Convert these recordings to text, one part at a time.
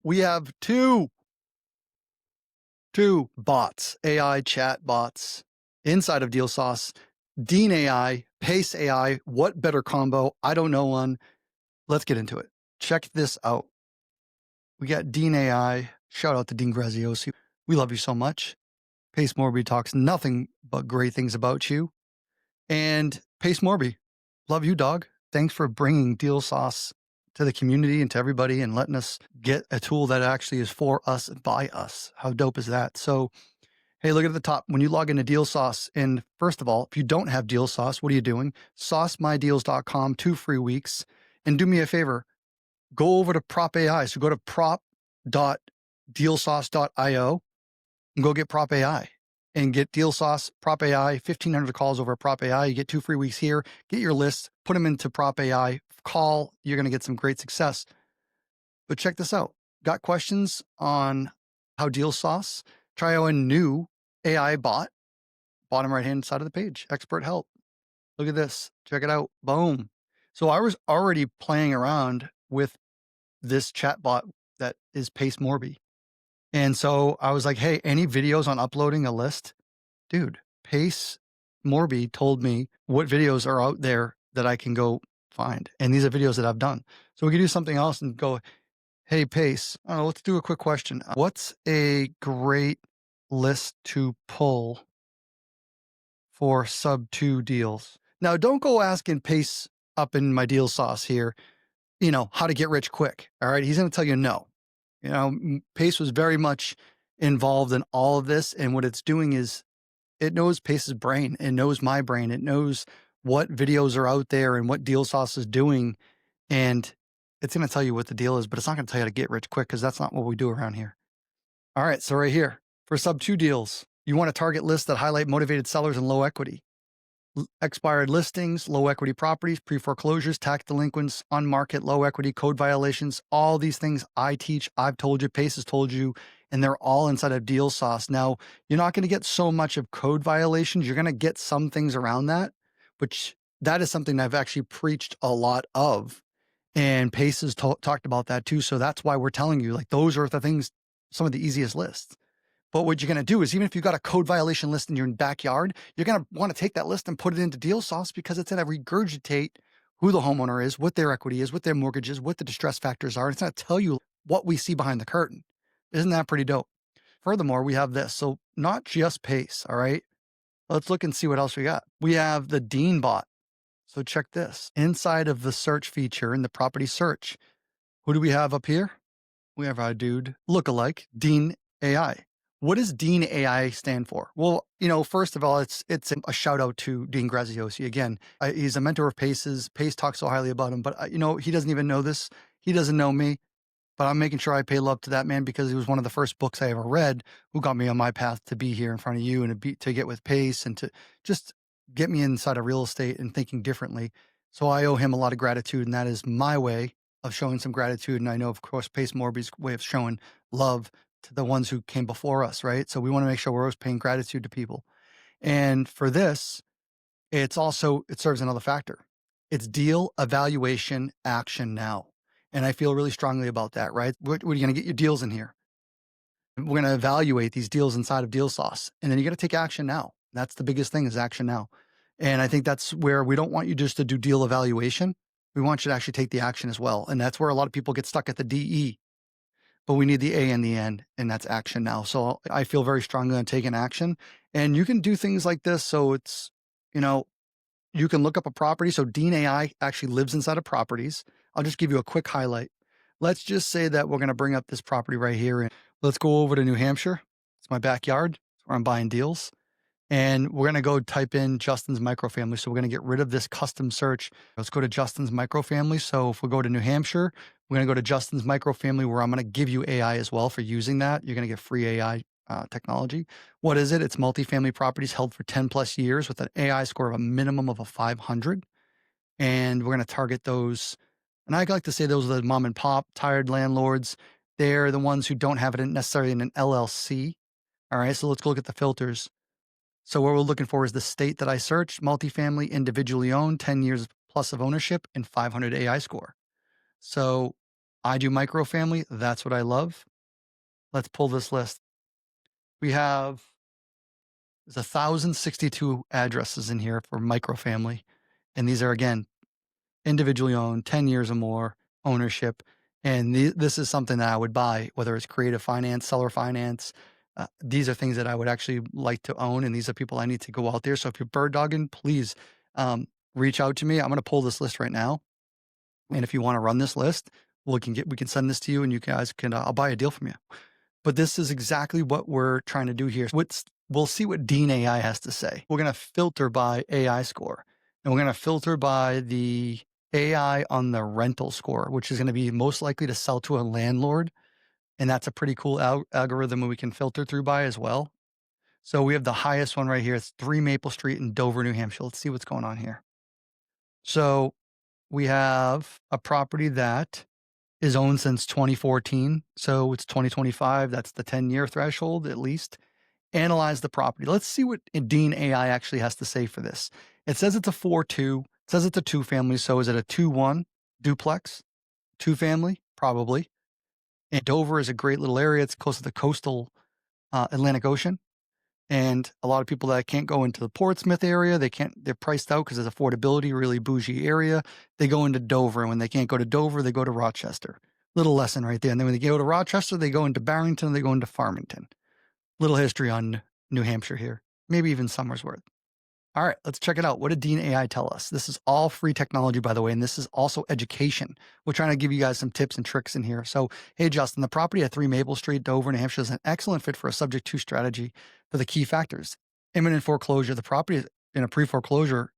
we have two bots, AI chat bots inside of Deal Sauce. Dean AI, Pace AI. What better combo? I don't know one. Let's get into it. Check this out. We got Dean AI. Shout out to Dean Graziosi. We love you so much. Pace Morby talks nothing but great things about you. And Pace Morby, love you, dog. Thanks for bringing Deal Sauce to the community and to everybody and letting us get a tool that actually is for us and by us. How dope is that? So, hey, look at the top. When you log into Deal Sauce, and first of all, if you don't have Deal Sauce, what are you doing? SauceMyDeals.com, 2 free weeks. And do me a favor, go over to Prop AI. So go to prop.dealsauce.io and go get Prop AI and get Deal Sauce, Prop AI, 1,500 calls over at Prop AI. You get 2 free weeks here. Get your lists, put them into Prop AI, call. You're going to get some great success. But check this out. Got questions on how Deal Sauce? Try out a new AI bot, bottom right-hand side of the page, expert help. Look at this. Check it out. Boom. So I was already playing around with this chat bot that is Pace Morby. And so I was like, hey, any videos on uploading a list? Dude, Pace Morby told me what videos are out there that I can go find. And these are videos that I've done. So we can do something else and go, hey, Pace, let's do a quick question. What's a great list to pull for sub-2 deals? Now, don't go asking Pace up in my Deal Sauce here, how to get rich quick. All right. He's going to tell you no. Pace was very much involved in all of this. And what it's doing is it knows Pace's brain. It knows my brain. It knows what videos are out there and what Deal Sauce is doing. And it's going to tell you what the deal is, but it's not going to tell you how to get rich quick because that's not what we do around here. All right. So right here for sub-2 deals, you want to target lists that highlight motivated sellers and low equity. Expired listings, low equity properties, pre-foreclosures, tax delinquents, on market, low equity, code violations, all these things I teach, I've told you, Pace has told you, and they're all inside of Deal Sauce. Now, you're not going to get so much of code violations. You're going to get some things around that, which that is something I've actually preached a lot of. And Pace has talked about that too. So that's why we're telling you, like, those are the things, some of the easiest lists. But what you're going to do is even if you've got a code violation list in your backyard, you're going to want to take that list and put it into Deal Sauce because it's going to regurgitate who the homeowner is, what their equity is, what their mortgage is, what the distress factors are. It's going to tell you what we see behind the curtain. Isn't that pretty dope? Furthermore, we have this. So not just Pace, all right? Let's look and see what else we got. We have the Dean bot. So check this. Inside of the search feature in the property search, who do we have up here? We have our dude lookalike, Dean AI. What does Dean AI stand for? Well, first of all, it's a shout out to Dean Graziosi. Again, he's a mentor of Pace's. Pace talks so highly about him, but he doesn't even know this. He doesn't know me, but I'm making sure I pay love to that man because he was one of the first books I ever read who got me on my path to be here in front of you and to get with Pace and to just get me inside of real estate and thinking differently. So I owe him a lot of gratitude, and that is my way of showing some gratitude. And I know, of course, Pace Morby's way of showing love to the ones who came before us, right? So we want to make sure we're always paying gratitude to people. And for this, it serves another factor. It's deal, evaluation, action now. And I feel really strongly about that, right? What are you going to get your deals in here? We're going to evaluate these deals inside of Deal Sauce. And then you got to take action now. That's the biggest thing is action now. And I think that's where we don't want you just to do deal evaluation. We want you to actually take the action as well. And that's where a lot of people get stuck at the DE. But we need the A in the end, and that's action now. So I feel very strongly on taking action. And you can do things like this. So it's, you can look up a property. So Dean AI actually lives inside of properties. I'll just give you a quick highlight. Let's just say that we're going to bring up this property right here. And let's go over to New Hampshire. It's my backyard where I'm buying deals. And we're going to go type in Justin's MicroFamily. So we're going to get rid of this custom search. Let's go to Justin's MicroFamily. So if we go to New Hampshire, we're going to go to Justin's MicroFamily where I'm going to give you AI as well for using that. You're going to get free AI technology. What is it? It's multifamily properties held for 10 plus years with an AI score of a minimum of a 500. And we're going to target those. And I like to say those are the mom and pop tired landlords. They're the ones who don't have it necessarily in an LLC. All right. So let's go look at the filters. So what we're looking for is the state that I searched, multifamily, individually owned, 10 years plus of ownership, and 500 AI score. So I do microfamily. That's what I love. Let's pull this list. We have there's 1,062 addresses in here for microfamily. And these are, again, individually owned, 10 years or more ownership. And this is something that I would buy, whether it's creative finance, seller finance. These are things that I would actually like to own. And these are people I need to go out there. So if you're bird dogging, please reach out to me. I'm going to pull this list right now. And if you want to run this list, we can send this to you and you guys can, I'll buy a deal from you. But this is exactly what we're trying to do here. We'll see what Dean AI has to say. We're going to filter by AI score, and we're going to filter by the AI on the rental score, which is going to be most likely to sell to a landlord. And that's a pretty cool algorithm we can filter through by as well. So we have the highest one right here. It's 3 Maple Street in Dover, New Hampshire. Let's see what's going on here. So we have a property that is owned since 2014. So it's 2025. That's the 10-year threshold at least. Analyze the property. Let's see what Dean AI actually has to say for this. It says it's a 4-2. It says it's a 2-family. So is it a 2-1 duplex? 2-family? Probably. And Dover is a great little area. It's close to the coastal Atlantic Ocean. And a lot of people that can't go into the Portsmouth area, they're priced out because there's affordability, really bougie area. They go into Dover. And when they can't go to Dover, they go to Rochester. Little lesson right there. And then when they go to Rochester, they go into Barrington, they go into Farmington. Little history on New Hampshire here, maybe even Somersworth. All right, let's check it out. What did Dean AI tell us? This is all free technology, by the way, and this is also education. We're trying to give you guys some tips and tricks in here. So, hey, Justin, the property at 3 Maple Street, Dover, New Hampshire is an excellent fit for a subject to strategy for the key factors. Imminent foreclosure. The property is in a pre-foreclosure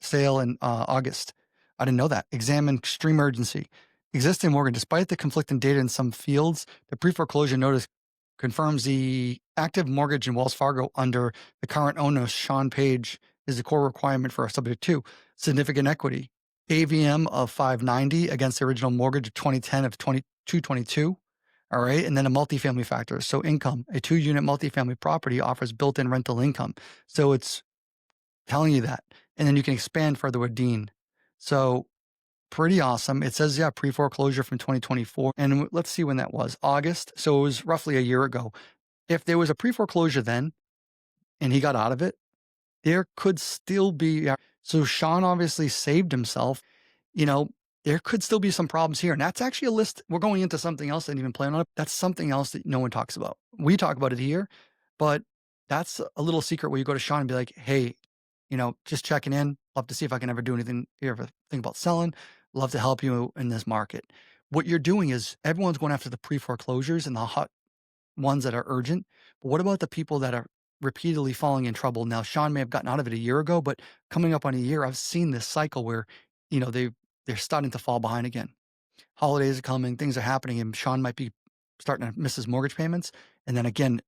sale in August. I didn't know that. Examine extreme urgency. Existing mortgage. Despite the conflicting data in some fields, the pre-foreclosure notice confirms the active mortgage in Wells Fargo under the current owner, Sean Page, is the core requirement for a subject to significant equity. AVM of 590 against the original mortgage of 2010 of 2222. All right. And then a multifamily factor. So income, a 2-unit multifamily property offers built-in rental income. So it's telling you that. And then you can expand further with Dean. So pretty awesome. It says, pre-foreclosure from 2024. And let's see when that was. August. So it was roughly a year ago. If there was a pre-foreclosure then and he got out of it, there could still be. So Sean obviously saved himself. There could still be some problems here. And that's actually a list. We're going into something else I didn't even plan on it. That's something else that no one talks about. We talk about it here, but that's a little secret where you go to Sean and be like, hey, just checking in. Love to see if I can ever do anything. You ever think about selling? Love to help you in this market. What you're doing is everyone's going after the pre-foreclosures and the hot ones that are urgent. But what about the people that are repeatedly falling in trouble? Now, Sean may have gotten out of it a year ago, but coming up on a year, I've seen this cycle where, they're starting to fall behind again. Holidays are coming, things are happening, and Sean might be starting to miss his mortgage payments. And then again,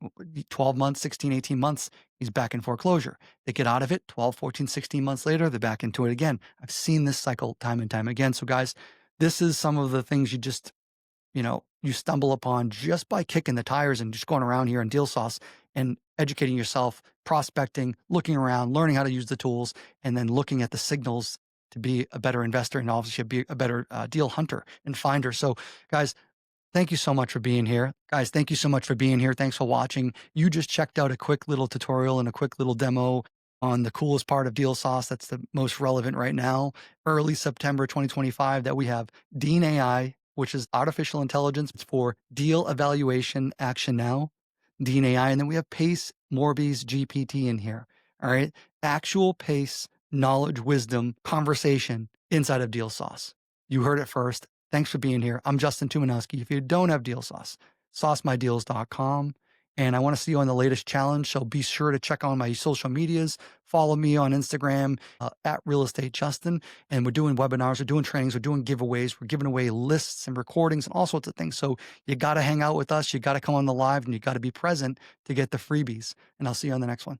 12 months, 16, 18 months, he's back in foreclosure. They get out of it 12, 14, 16 months later, they're back into it again. I've seen this cycle time and time again. So guys, this is some of the things you stumble upon just by kicking the tires and just going around here in Deal Sauce and educating yourself, prospecting, looking around, learning how to use the tools, and then looking at the signals to be a better investor and obviously be a better deal hunter and finder. So guys, thank you so much for being here. Guys, thank you so much for being here. Thanks for watching. You just checked out a quick little tutorial and a quick little demo on the coolest part of Deal Sauce that's the most relevant right now, early September 2025, that we have Dean AI, which is artificial intelligence for deal evaluation action now, Dean AI. And then we have Pace Morby's GPT in here. All right. Actual Pace, knowledge, wisdom, conversation inside of Deal Sauce. You heard it first. Thanks for being here. I'm Justin Tumanowski. If you don't have Deal Sauce, saucemydeals.com. And I want to see you on the latest challenge. So be sure to check on my social medias. Follow me on Instagram at Real Estate Justin. And we're doing webinars, we're doing trainings, we're doing giveaways, we're giving away lists and recordings and all sorts of things. So you got to hang out with us. You got to come on the live and you got to be present to get the freebies. And I'll see you on the next one.